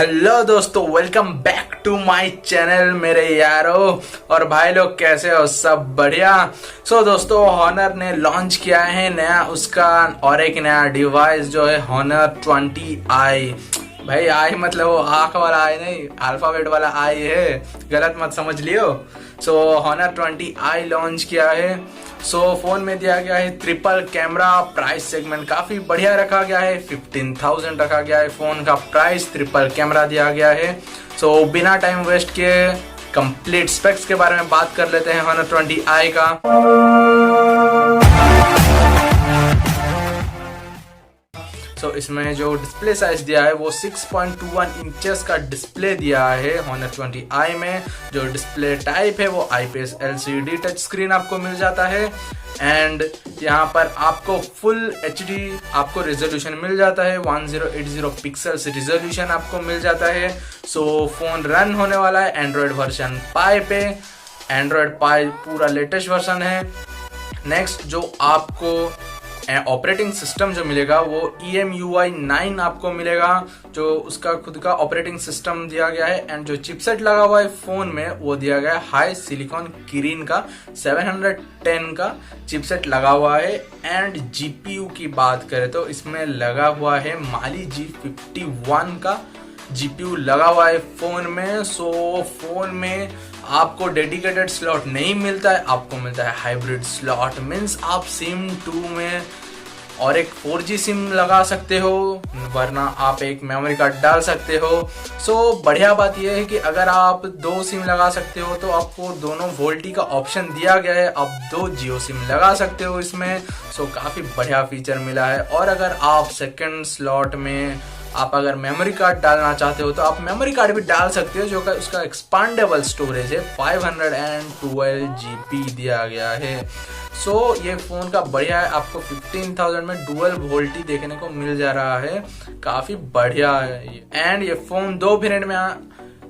Hello दोस्तों, welcome back to my channel मेरे यारों और भाई लोग। कैसे हो? सब बढ़िया। दोस्तों, हॉनर ने लॉन्च किया है नया उसका और एक नया डिवाइस जो है हॉनर 20i। भाई आई मतलब वो आंख वाला आई नहीं, अल्फाबेट वाला आई है, गलत मत समझ लियो। हॉनर 20i लॉन्च किया है। फोन में दिया गया है ट्रिपल कैमरा। प्राइस सेगमेंट काफी बढ़िया रखा गया है, 15,000 रखा गया है फोन का प्राइस। ट्रिपल कैमरा दिया गया है। बिना टाइम वेस्ट किए कंप्लीट स्पेक्स के बारे में बात कर लेते हैं हॉनर 20i का। इसमें जो डिस्प्ले साइज दिया है वो 6.21 इंचेस का डिस्प्ले दिया है हॉनर 20i में। जो डिस्प्ले टाइप है वो IPS LCD टच स्क्रीन आपको मिल जाता है। एंड यहाँ पर आपको फुल HD आपको रेजोल्यूशन मिल जाता है, 1080 पिक्सल्स रेजोल्यूशन आपको मिल जाता है। फोन रन होने वाला है एंड्रॉयड वर्जन पाई पे। एंड्रॉयड पाई पूरा लेटेस्ट वर्जन है। नेक्स्ट जो आपको ऑपरेटिंग सिस्टम जो मिलेगा वो EMUI 9 आपको मिलेगा, जो उसका खुद का ऑपरेटिंग सिस्टम दिया गया है। एंड जो चिपसेट लगा हुआ है फोन में वो दिया गया है हाई सिलिकॉन किरीन का 710 का चिपसेट लगा हुआ है। एंड GPU की बात करें तो इसमें लगा हुआ है माली G51 का GPU लगा हुआ है फोन में। फोन में आपको डेडिकेटेड स्लॉट नहीं मिलता है, आपको मिलता है हाइब्रिड स्लॉट। मीन्स आप सिम 2 में और एक 4G सिम लगा सकते हो, वरना आप एक मेमोरी कार्ड डाल सकते हो। बढ़िया बात यह है कि अगर आप 2 सिम लगा सकते हो तो आपको दोनों वोल्टी का ऑप्शन दिया गया है, आप 2 जियो सिम लगा सकते हो इसमें। काफी बढ़िया फीचर मिला है। और अगर आप सेकंड स्लॉट में आप अगर मेमोरी कार्ड डालना चाहते हो तो आप मेमोरी कार्ड भी डाल सकते हो, जो कि उसका एक्सपांडेबल स्टोरेज है 512 GB दिया गया है। ये फोन का बढ़िया है, आपको 15,000 में डुअल वोल्टी देखने को मिल जा रहा है, काफी बढ़िया है। एंड ये फोन 2 वेरिएंट में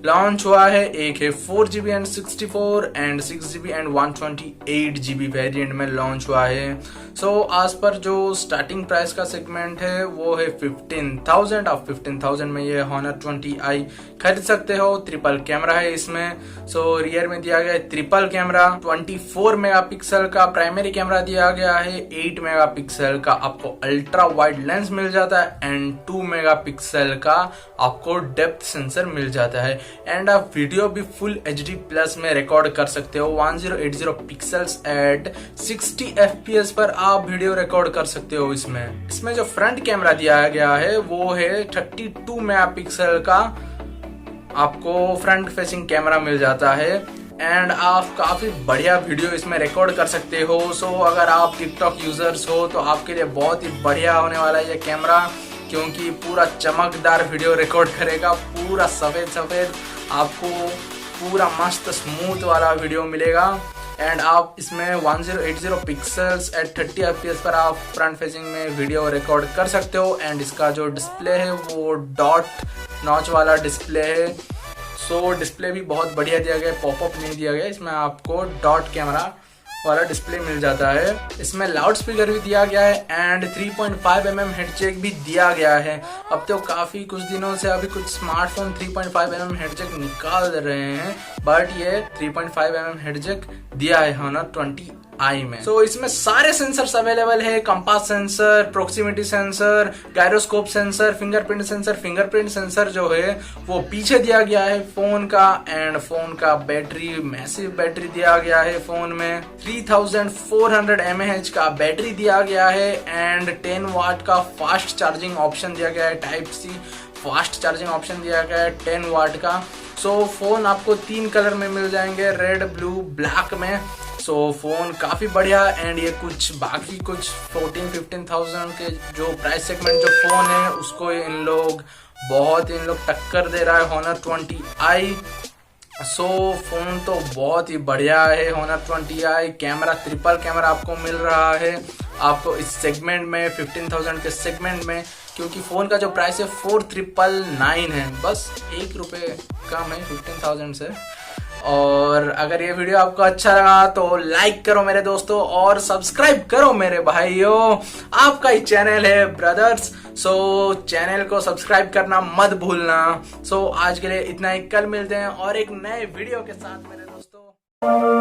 लॉन्च हुआ है। एक है 4GB and 64 and 6GB and 128GB variant में लॉन्च हुआ है। आज पर जो स्टार्टिंग प्राइस का सेगमेंट है वो है 15,000। आप 15,000 में ये हॉनर 20i खरीद सकते हो। ट्रिपल कैमरा है इसमें। रियर में दिया गया है ट्रिपल कैमरा, 24 मेगापिक्सल का प्राइमरी कैमरा दिया गया है, 8 मेगापिक्सल का आपको अल्ट्रा वाइड लेंस मिल जाता है एंड 2 मेगापिक्सल का आपको डेप्थ सेंसर मिल जाता है। एंड आप वीडियो भी फुल HD प्लस में रिकॉर्ड कर सकते हो, 1080 पिक्सल्स एट 60 FPS पर आप वीडियो रिकॉर्ड कर सकते हो इसमें जो फ्रंट कैमरा दिया गया है वो है 32 मेगापिक्सल का आपको फ्रंट फेसिंग कैमरा मिल जाता है। एंड आप काफी बढ़िया वीडियो इसमें रिकॉर्ड कर सकते हो। अगर आप टिकटॉक यूजर्स हो तो आपके लिए बहुत ही बढ़िया होने वाला है ये कैमरा, क्योंकि पूरा चमकदार वीडियो रिकॉर्ड करेगा, पूरा सफेद आपको पूरा मस्त स्मूथ वाला वीडियो मिलेगा। एंड आप इसमें 1080 पिक्सल्स एट 30 FPS पर आप फ्रंट फेसिंग में वीडियो रिकॉर्ड कर सकते हो। एंड इसका जो डिस्प्ले है वो डॉट नॉच वाला डिस्प्ले है। डिस्प्ले भी बहुत बढ़िया दिया गया है, पॉपअप नहीं दिया गया, इसमें आपको डॉट कैमरा वाला डिस्प्ले मिल जाता है। इसमें लाउड स्पीकर भी दिया गया है एंड 3.5mm हेड जैक भी दिया गया है। अब तो काफी कुछ दिनों से अभी कुछ स्मार्टफोन 3.5mm हेड जैक निकाल रहे हैं, बट ये 3.5mm हेड जैक दिया है हॉनर 20i में। इसमें सारे सेंसर्स अवेलेबल है, compass sensor, proximity sensor, gyroscope sensor, fingerprint sensor. Fingerprint sensor जो है वो पीछे दिया गया है फोन का। एंड फोन का बैटरी मैसिव बैटरी दिया गया है फोन में, 3400 mAh का बैटरी दिया गया है। एंड 10 वाट का फास्ट चार्जिंग ऑप्शन दिया गया है, type C fast charging option दिया गया है 10 वाट का। फोन आपको 3 कलर में मिल जाएंगे, रेड, ब्लू, ब्लैक में। फोन काफी बढ़िया। एंड ये कुछ बाकी कुछ 14-15,000 के जो प्राइस सेगमेंट जो फोन है उसको इन लोग टक्कर दे रहा है हॉनर 20i। फोन तो बहुत ही बढ़िया है Honor 20i। Camera triple camera आपको मिल रहा है आपको इस सेगमेंट में, 15,000 के सेगमेंट में, क्योंकि फोन का जो प्राइस है 4,999 है, बस 1 रुपये कम है 15,000 से। और अगर ये वीडियो आपको अच्छा लगा तो लाइक करो मेरे दोस्तों और सब्सक्राइब करो मेरे भाइयों। आपका ही चैनल है ब्रदर्स, सो चैनल को सब्सक्राइब करना मत भूलना। सो आज के लिए इतना ही, कल मिलते हैं और एक नए वीडियो के साथ मेरे दोस्तों।